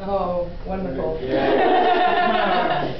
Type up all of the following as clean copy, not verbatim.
Oh, wonderful. Yeah.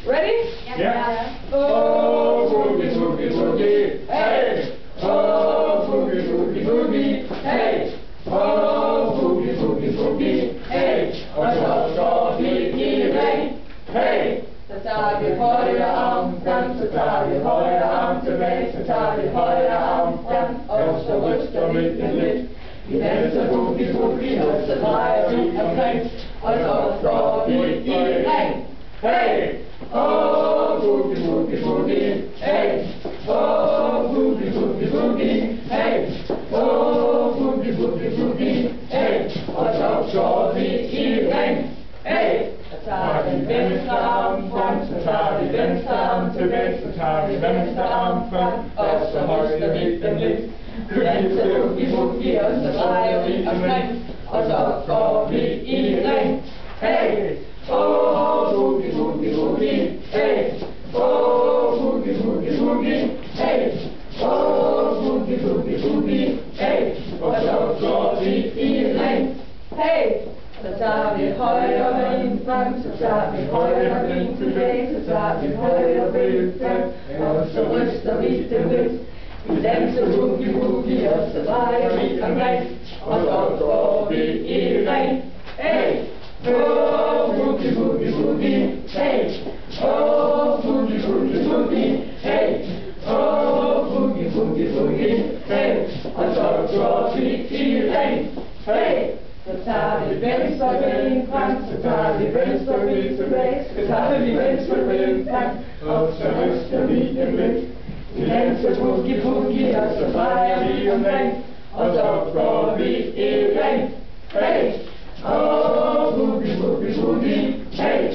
Ready? Yeah. Oh, boogie, boogie, boogie, hey. Oh, boogie, boogie, boogie, hey. Oh, boogie, boogie, boogie, hey. Og så står vi i ring, hey. Så tager vi højre arm frem, så tager vi højre arm tilbage, så tager vi højre arm frem, og så ryster vi den lidt. Vi danser boogie, boogie, og så drejer vi omkring, og så står vi i ring, Hey! Oh, boogie, boogie, boogie, hey! Oh, boogie, boogie, boogie, hey! Oh, boogie, boogie, boogie, hey! Og så står vi i ring, hey! så tager vi venstre arm frem, så tager vi venstre arm tilbage, så tager vi venstre arm frem, og så ryster vi den lidt. Vi danser boogie, boogie, og så drejer vi omkring, og så går vi i ring, hey! Oh, boogie, boogie, boogie, hey! Oh, boogie, boogie, boogie, hey! Oh, boogie, boogie, boogie, hey! Og så står vi i ring, hey! Så tager vi højre ben frem, så tager vi højre ben tilbage, så tager vi højre ben frem, og så ryster vi det lidt. Vi danser boogie, boogie, og så drejer vi omkring, og så går vi i ring, hey! oh, boogie, boogie, boogie, hey! Oh, boogie, boogie, boogie, hey! Oh, boogie, boogie, boogie, hey! Og så står vi i ring, hey! Så tager vi venstre ben frem, så tager vi venstre ben tilbage, så tager vi venstre ben frem, og så ryster vi dem lidt. Vi danser boogie, boogie, og så drejer vi omkring, og så går vi i ring, hey! Oh, boogie, boogie, boogie, hey!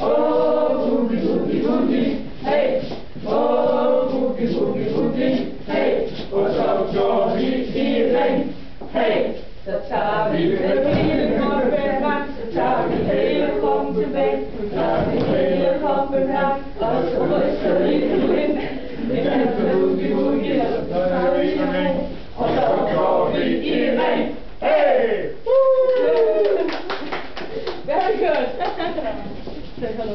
Oh, boogie, boogie, boogie, hey! Oh, boogie, boogie, boogie, hey! Og så står vi i ring, hey! Så tager vi hele kroppen frem, så tager vi hele kroppen tilbage, så tager vi hele kroppen frem, og så ryster vi den lidt. Vi danser boogie, boogie, og så tager vi ring, og så går vi i ring, hey! Very good. Say hello.